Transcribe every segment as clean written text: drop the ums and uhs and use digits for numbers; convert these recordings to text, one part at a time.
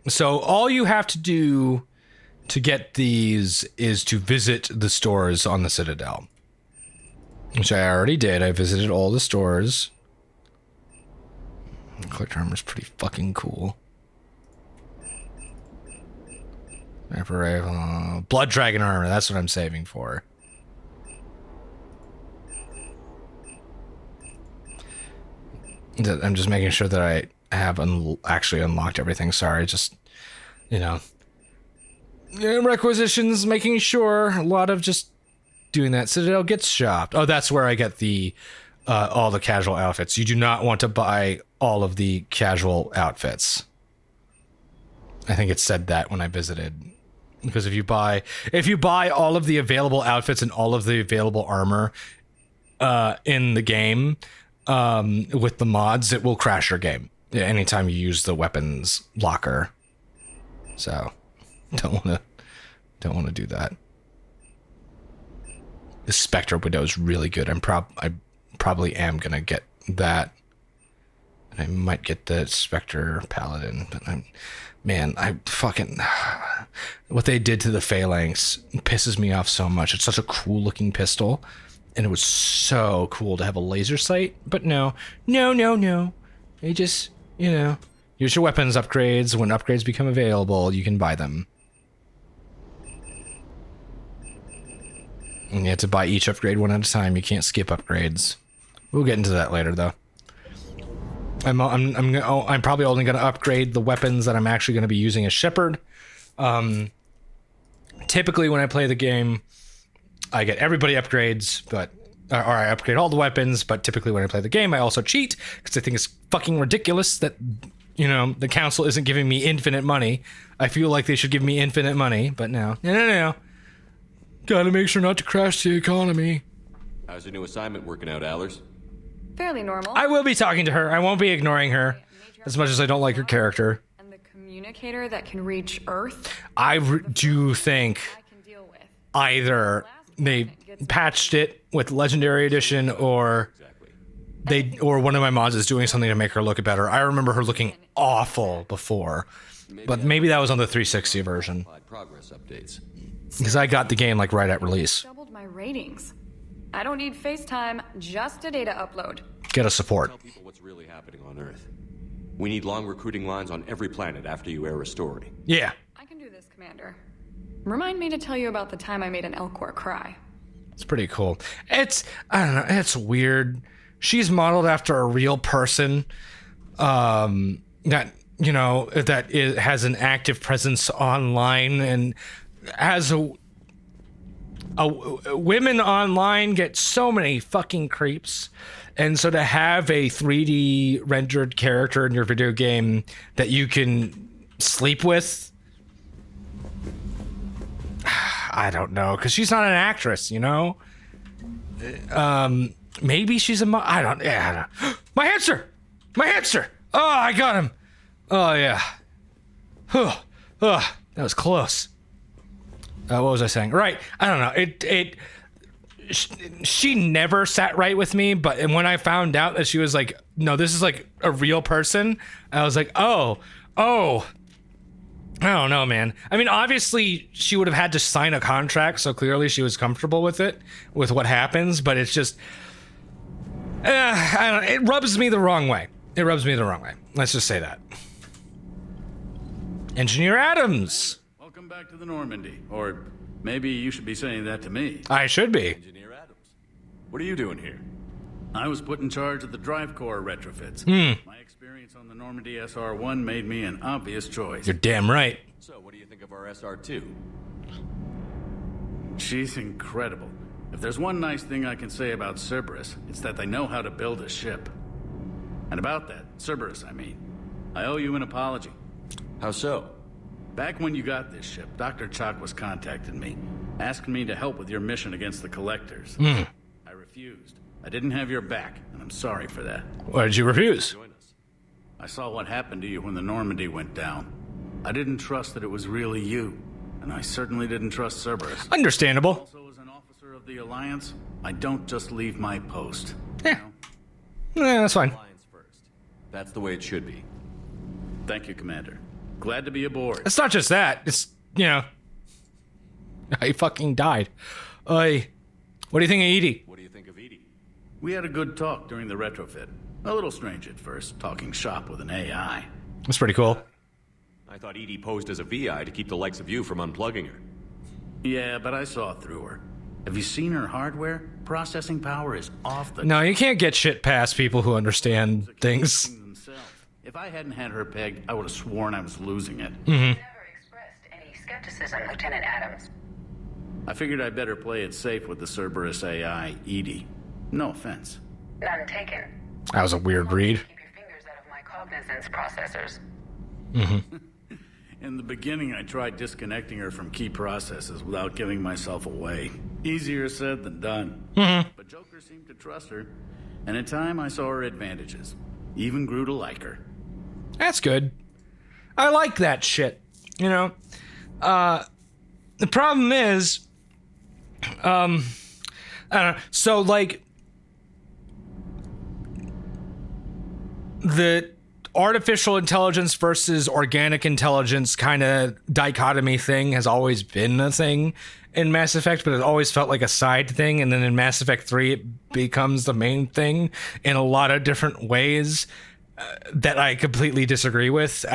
So all you have to do to get these is to visit the stores on the Citadel, which I already did. I visited all the stores. Collector armor is pretty fucking cool. Blood Dragon armor, that's what I'm saving for. I'm just making sure that I have actually unlocked everything. Sorry, just, you know, requisitions, making sure. A lot of just doing that. Citadel gets shopped. Oh, that's where I get the all the casual outfits. You do not want to buy all of the casual outfits. I think it said that when I visited. Because if you buy all of the available outfits and all of the available armor in the game with the mods, it will crash your game anytime you use the weapons locker. So don't want to do that. The Spectre window is really good. I probably am gonna get that. And I might get the Spectre Paladin, but I fucking... What they did to the Phalanx pisses me off so much. It's such a cool looking pistol, and it was so cool to have a laser sight, but no. They just, you know, use your weapons upgrades. When upgrades become available, you can buy them. And you have to buy each upgrade one at a time. You can't skip upgrades. We'll get into that later, though. I'm probably only going to upgrade the weapons that I'm actually going to be using as Shepherd. Typically, when I play the game, I get everybody upgrades, or I upgrade all the weapons. But typically, when I play the game, I also cheat because I think it's fucking ridiculous that, you know, the council isn't giving me infinite money. I feel like they should give me infinite money, but no. Gotta make sure not to crash the economy. How's your new assignment working out, Allers? Fairly normal. I will be talking to her. I won't be ignoring her as much as I don't like her character. And the communicator that can reach Earth. I do think either they patched it with Legendary Edition or one of my mods is doing something to make her look better. I remember her looking awful before, but maybe that was on the 360 version. Progress updates. Because I got the game like right at release. Doubled my ratings. I don't need FaceTime, just a data upload. Get a support. Tell people what's really happening on Earth. We need long recruiting lines on every planet after you air a story. Yeah. I can do this, Commander. Remind me to tell you about the time I made an Elcor cry. It's pretty cool. I don't know, it's weird. She's modeled after a real person that, you know, has an active presence online and has women online get so many fucking creeps, and so to have a 3D rendered character in your video game that you can sleep with, I don't know, because she's not an actress, you know. Maybe she's a I don't know. My hamster! Oh, I got him. Oh yeah. Oh, that was close. What was I saying? Right. I don't know. She never sat right with me, but when I found out that she was like, no, this is like a real person, I was like, oh, I don't know, man. I mean, obviously she would have had to sign a contract, so clearly she was comfortable with it, with what happens, but it's just, I don't know, it rubs me the wrong way. Let's just say that. Engineer Adams. Welcome back to the Normandy. Or maybe you should be saying that to me. I should be. Engineer Adams. What are you doing here? I was put in charge of the drive core retrofits. My experience on the Normandy SR-1 made me an obvious choice. You're damn right. So, what do you think of our SR-2? She's incredible. If there's one nice thing I can say about Cerberus, it's that they know how to build a ship. And about that, Cerberus, I mean, I owe you an apology. How so? Back when you got this ship, Dr. Chalk was contacting me, asking me to help with your mission against the Collectors. I refused. I didn't have your back, and I'm sorry for that. Why did you refuse? Join us. I saw what happened to you when the Normandy went down. I didn't trust that it was really you, and I certainly didn't trust Cerberus. Understandable. Also, as an officer of the Alliance, I don't just leave my post. Yeah. Yeah, that's fine. Alliance first. That's the way it should be. Thank you, Commander. Glad to be aboard. It's not just that. It's, you know, I fucking died. What do you think of Edie? What do you think of Edie? We had a good talk during the retrofit. A little strange at first, talking shop with an AI. That's pretty cool. I thought Edie posed as a VI to keep the likes of you from unplugging her. Yeah, but I saw through her. Have you seen her hardware? Processing power is off the... No, you can't get shit past people who understand things. If I hadn't had her pegged, I would have sworn I was losing it. Never expressed any skepticism, Lieutenant Adams. I figured I'd better play it safe with the Cerberus AI, Edie. No offense. None taken. That was a weird read. Keep your fingers out of my cognizance processors. In the beginning, I tried disconnecting her from key processes without giving myself away. Easier said than done. But Joker seemed to trust her, and in time I saw her advantages. Even grew to like her. That's good. I like that shit. You know, the problem is, I don't know. So like, the artificial intelligence versus organic intelligence kind of dichotomy thing has always been a thing in Mass Effect, but it always felt like a side thing. And then in Mass Effect 3, it becomes the main thing in a lot of different ways that I completely disagree with.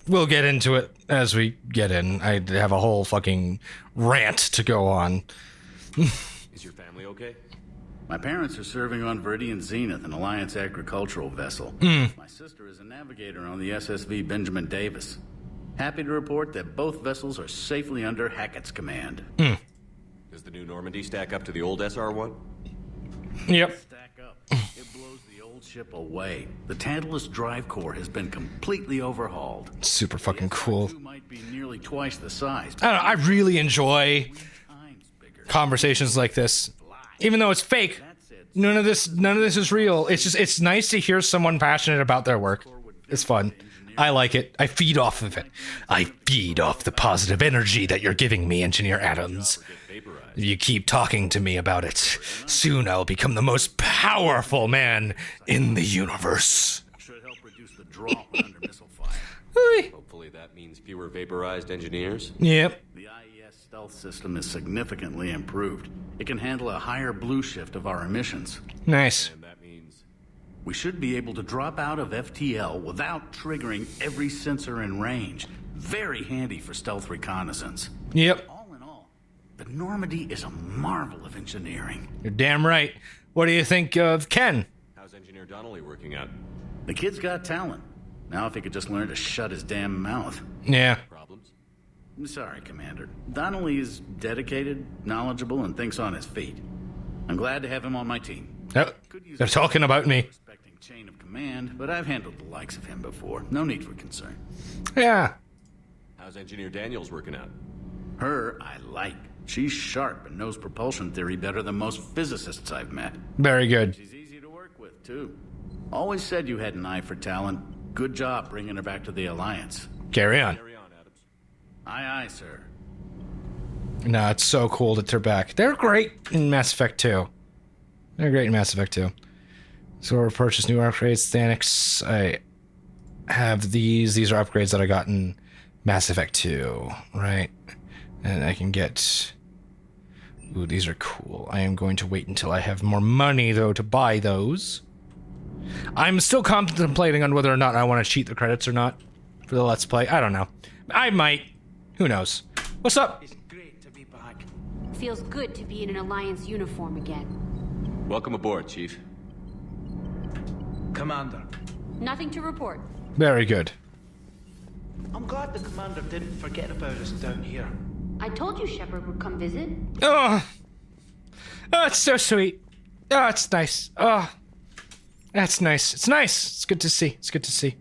We'll get into it as we get in. I have a whole fucking rant to go on. Is your family okay? My parents are serving on Viridian Zenith, an Alliance agricultural vessel. My sister is a navigator on the SSV Benjamin Davis. Happy to report that both vessels are safely under Hackett's command. Does the new Normandy stack up to the old SR-1? Yep. Stack up. It blows the old ship away. The Tantalus drive core has been completely overhauled. Super fucking cool. SR-2 might be nearly twice the size. I don't know, I really enjoy Times bigger. conversations like this. Even though it's fake, none of this is real. It's nice to hear someone passionate about their work. It's fun. I like it. I feed off of it. I feed off the positive energy that you're giving me, Engineer Adams. If you keep talking to me about it, soon I'll become the most powerful man in the universe. Should help reduce the draw when under missile fire. Hopefully that means fewer vaporized engineers. Yep. The IES stealth system is significantly improved. It can handle a higher blue shift of our emissions. Nice. And that means... We should be able to drop out of FTL without triggering every sensor in range. Very handy for stealth reconnaissance. Yep. All in all, the Normandy is a marvel of engineering. You're damn right. What do you think of Ken? How's Engineer Donnelly working out? The kid's got talent. Now if he could just learn to shut his damn mouth. Yeah. Problems? I'm sorry, Commander. Donnelly is dedicated, knowledgeable, and thinks on his feet. I'm glad to have him on my team. Oh, they're talking about me. Respecting chain of command, but I've handled the likes of him before. No need for concern. Yeah. How's Engineer Daniels working out? Her, I like. She's sharp and knows propulsion theory better than most physicists I've met. Very good. She's easy to work with, too. Always said you had an eye for talent. Good job bringing her back to the Alliance. Carry on. Carry on, Adams. Aye, aye, sir. No, it's so cool that they're back. They're great in Mass Effect 2. They're great in Mass Effect 2. So we'll purchase new upgrades. Thanix. I have these. These are upgrades that I got in Mass Effect 2, right? And I can get... Ooh, these are cool. I am going to wait until I have more money, though, to buy those. I'm still contemplating on whether or not I want to cheat the credits or not for the Let's Play. I don't know. I might. Who knows? What's up? It's great to be back. Feels good to be in an Alliance uniform again. Welcome aboard, Chief. Commander, Nothing to report. Very good. I'm glad the Commander didn't forget about us down here. I told you Shepard would come visit. Oh, it's so sweet. Oh, it's nice. Oh, that's nice. It's nice. It's good to see. It's good to see.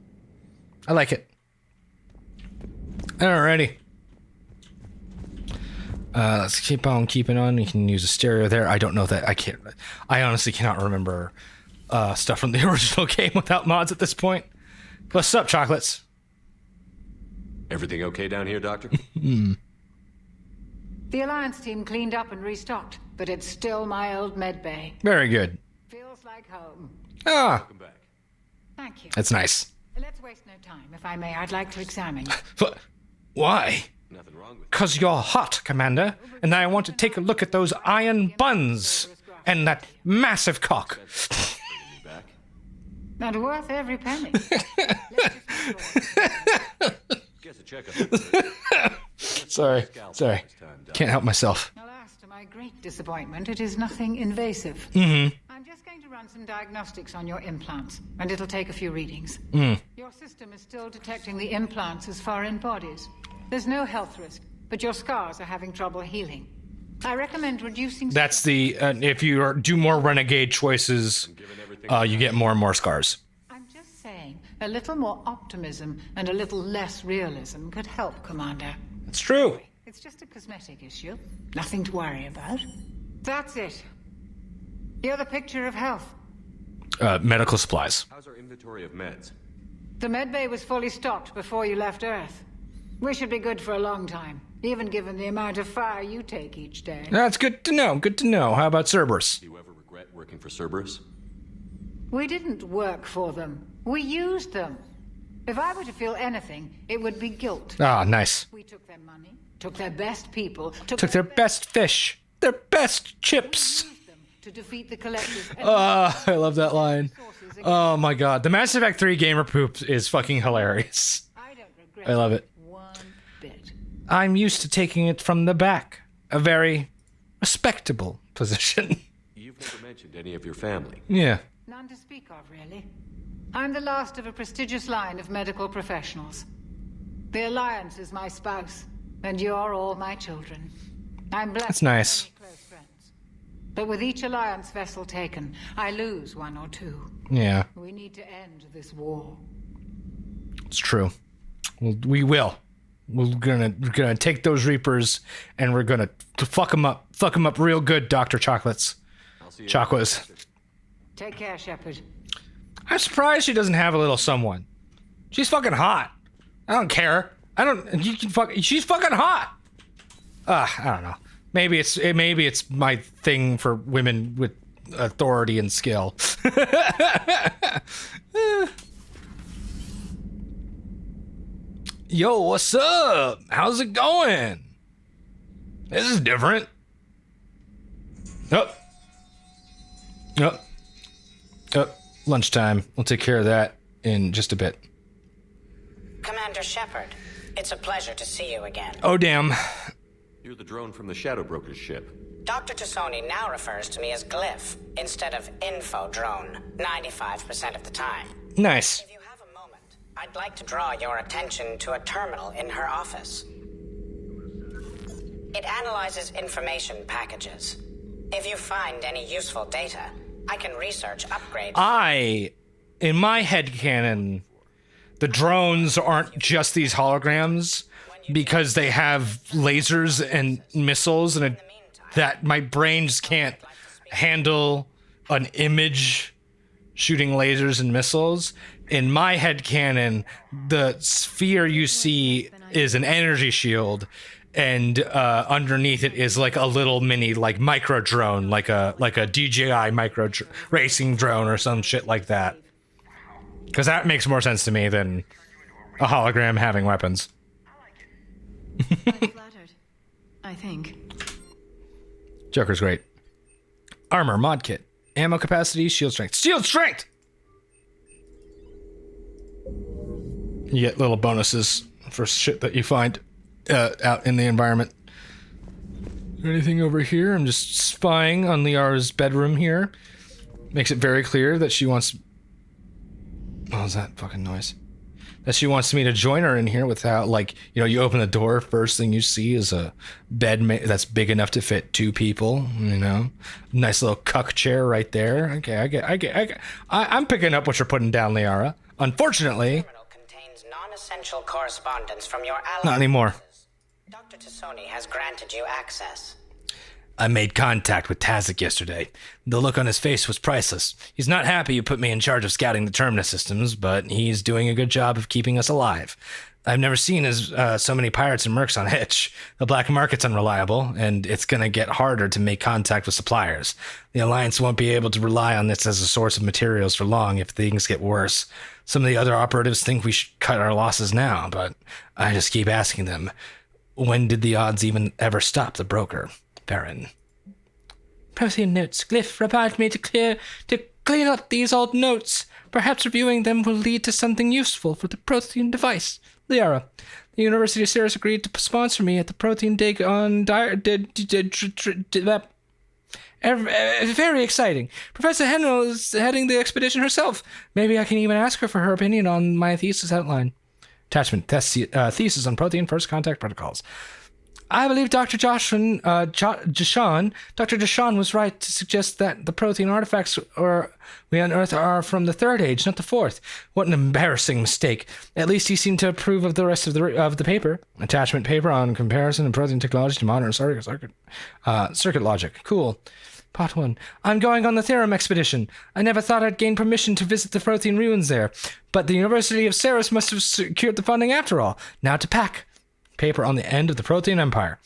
I like it. Alrighty. Let's keep on keeping on. You can use a stereo there. I don't know that. I honestly cannot remember stuff from the original game without mods at this point. What's up, chocolates? Everything okay down here, Doctor? The Alliance team cleaned up and restocked, but it's still my old med bay. Very good. Feels like home. Ah, Welcome back. Thank you. that's nice. Let's waste no time. If I may, I'd like to examine you. But why? Nothing wrong with 'Cause you're hot, Commander, and I want to take a look at those iron buns and that massive cock. bringing me back. And worth every penny. Guess a checkup. Sorry. Can't help myself. Alas, to my great disappointment, it is nothing invasive. I'm just going to run some diagnostics on your implants, and it'll take a few readings. Your system is still detecting the implants as foreign bodies. There's no health risk, but your scars are having trouble healing. I recommend reducing... That's the... if you do more renegade choices, you get more and more scars. I'm just saying, a little more optimism and a little less realism could help, Commander. It's true. It's just a cosmetic issue. Nothing to worry about. That's it. You're the picture of health. Medical supplies. How's our inventory of meds? The medbay was fully stocked before you left Earth. We should be good for a long time, even given the amount of fire you take each day. That's good to know. Good to know. How about Cerberus? Do you ever regret working for Cerberus? We didn't work for them. We used them. If I were to feel anything, it would be guilt. Ah, nice. We took their money, took their best people, Took their best fish, their best chips. used them to defeat the collective. I love that line. Oh my god. The Mass Effect 3 gamer poop is fucking hilarious. I don't regret I love it. one bit. I'm used to taking it from the back. A very respectable position. You've never mentioned any of your family. Yeah. None to speak of, really. I'm the last of a prestigious line of medical professionals. The Alliance is my spouse, and you're all my children. I'm blessed. That's nice. with many close friends. But with each Alliance vessel taken, I lose one or two. Yeah. We need to end this war. It's true. We will. We're gonna take those Reapers and we're gonna fuck them up. Fuck them up real good, Dr. Chocolates. I'll see you. Chocolates. Take care, Shepard. I'm surprised she doesn't have a little someone. She's fucking hot. I don't care. You can fuck. She's fucking hot. I don't know. Maybe it's my thing for women with authority and skill. Yo, what's up? How's it going? This is different. Oh. Lunchtime. We'll take care of that in just a bit. Commander Shepard, it's a pleasure to see you again. Oh, damn. You're the drone from the Shadow Broker's ship. Dr. Tassoni now refers to me as Glyph instead of Info Drone 95% of the time. Nice. If you have a moment, I'd like to draw your attention to a terminal in her office. It analyzes information packages. If you find any useful data, I can research upgrades. In my headcanon, the drones aren't just these holograms because they have lasers and missiles, and that my brain just can't handle an image shooting lasers and missiles. In my headcanon, the sphere you see is an energy shield, and underneath it is like a little mini like micro drone, like a DJI micro racing drone or some shit like that. Because that makes more sense to me than a hologram having weapons. I'm flattered. I think. Joker's great. Armor, mod kit, ammo capacity, shield strength. Shield strength! You get little bonuses for shit that you find out in the environment. Anything over here? I'm just spying on Liara's bedroom here. Makes it very clear that she wants... What was that fucking noise? That she wants me to join her in here without, like, you know, you open the door, first thing you see is a bed that's big enough to fit two people, you know? Nice little cuck chair right there. Okay, I'm picking up what you're putting down, Liara. Unfortunately... Terminal contains non-essential correspondence from your allies. Not anymore. Dr. Tassoni has granted you access. I made contact with Tazik yesterday. The look on his face was priceless. He's not happy you put me in charge of scouting the Terminus systems, but he's doing a good job of keeping us alive. I've never seen so many pirates and mercs on edge. The black market's unreliable, and it's going to get harder to make contact with suppliers. The Alliance won't be able to rely on this as a source of materials for long if things get worse. Some of the other operatives think we should cut our losses now, but I just keep asking them, when did the odds even ever stop the broker? Baron. Prothean notes. Glyph reminded me to clean up these old notes. Perhaps reviewing them will lead to something useful for the Prothean device. Liara, the University of Ceres agreed to sponsor me at the Prothean Dig on very exciting. Professor Henel is heading the expedition herself. Maybe I can even ask her for her opinion on my thesis outline. Attachment, thesis on Prothean first contact protocols. I believe Dr. Deshawn was right to suggest that the Prothean artifacts we unearth are from the Third Age, not the Fourth. What an embarrassing mistake. At least he seemed to approve of the rest of the paper. Attachment paper on comparison of Prothean technology to modern circuit logic. Cool. Part 1. I'm going on the Theorem expedition. I never thought I'd gain permission to visit the Prothean ruins there, but the University of Ceres must have secured the funding after all. Now to pack. Paper on the end of the Prothean Empire.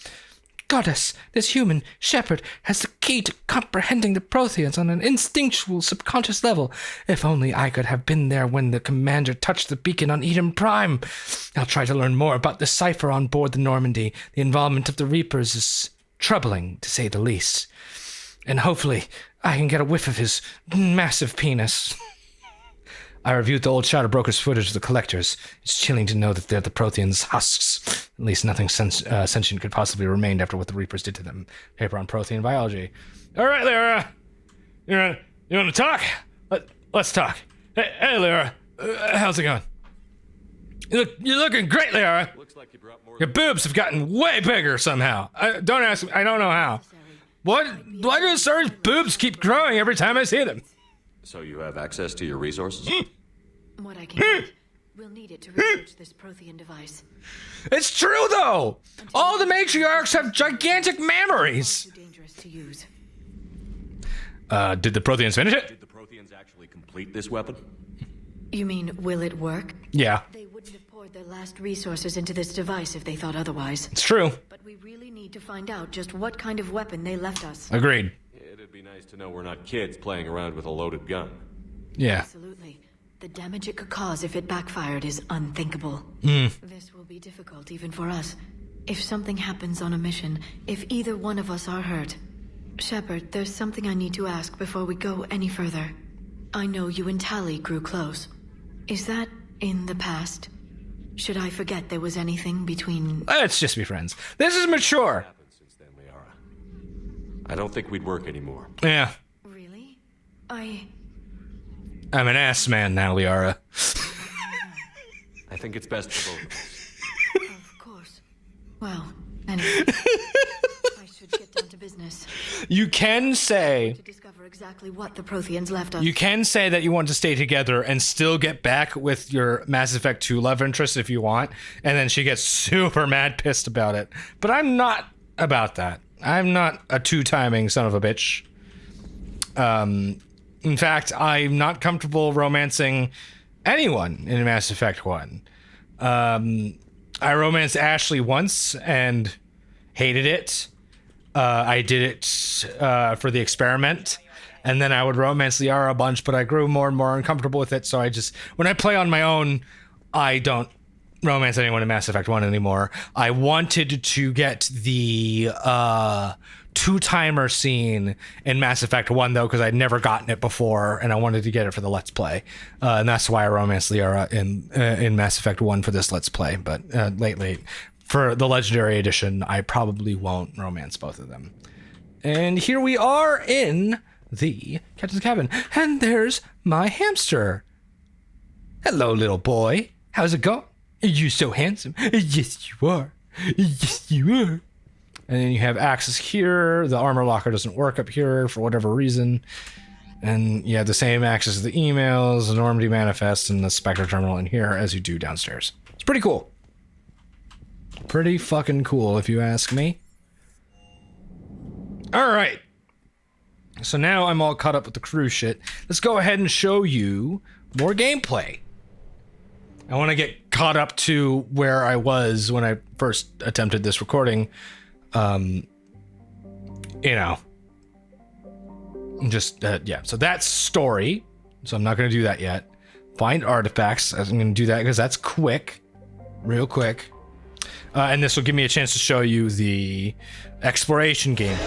Goddess, this human, Shepard, has the key to comprehending the Protheans on an instinctual, subconscious level. If only I could have been there when the commander touched the beacon on Eden Prime. I'll try to learn more about the cipher on board the Normandy. The involvement of the Reapers is troubling, to say the least. And hopefully, I can get a whiff of his massive penis. I reviewed the old Shadow Broker's footage of the collectors. It's chilling to know that they're the Protheans' husks. At least nothing sentient could possibly remain after what the Reapers did to them. Paper on Prothean biology. All right, Lyra. You want to talk? Let's talk. Hey, Lyra. How's it going? You're looking great, Lyra. Looks like you brought more. Your boobs have gotten way bigger somehow. Don't ask me. I don't know how. Why do Sarah's boobs keep growing every time I see them? So you have access to your resources? What I can get. We'll need it to research this Prothean device. It's true, though! All the matriarchs have gigantic mammaries! Too dangerous to use. Did the Protheans finish it? Did the Protheans actually complete this weapon? You mean, will it work? Yeah. They wouldn't have poured their last resources into this device if they thought otherwise. It's true. But we really need to find out just what kind of weapon they left us. Agreed. It'd be nice to know we're not kids playing around with a loaded gun. Yeah. Absolutely. The damage it could cause if it backfired is unthinkable. This will be difficult even for us. If something happens on a mission, if either one of us are hurt. Shepard, there's something I need to ask before we go any further. I know you and Tali grew close. Is that in the past? Should I forget there was anything between... Let's just be friends. This is mature. I don't think we'd work anymore. Yeah. Really? I'm an ass man now, Liara. I think it's best for both of us. Of course. Well, anyway. I should get down to business. You can say... To discover exactly what the Protheans left us. You can say that you want to stay together and still get back with your Mass Effect 2 love interest if you want, and then she gets super mad pissed about it. But I'm not about that. I'm not a two-timing son of a bitch. In fact, I'm not comfortable romancing anyone in Mass Effect 1. I romanced Ashley once and hated it. I did it for the experiment. And then I would romance Liara a bunch, but I grew more and more uncomfortable with it. So when I play on my own, I don't romance anyone in Mass Effect 1 anymore. I wanted to get the two-timer scene in Mass Effect 1, though, because I'd never gotten it before, and I wanted to get it for the Let's Play. And that's why I romanced Liara in Mass Effect 1 for this Let's Play. But lately, for the Legendary Edition, I probably won't romance both of them. And here we are in the Captain's Cabin. And there's my hamster. Hello, little boy. How's it going? You're so handsome. Yes, you are. Yes, you are. And then you have access here. The armor locker doesn't work up here for whatever reason. And you have the same access to the emails, the Normandy manifest, and the Spectre terminal in here as you do downstairs. It's pretty cool. Pretty fucking cool, if you ask me. All right. So now I'm all caught up with the cruise shit. Let's go ahead and show you more gameplay. I want to get caught up to where I was when I first attempted this recording. You know, just, yeah. So that's story. So I'm not going to do that yet. Find artifacts. I'm going to do that because that's quick. Real quick. And this will give me a chance to show you the exploration game.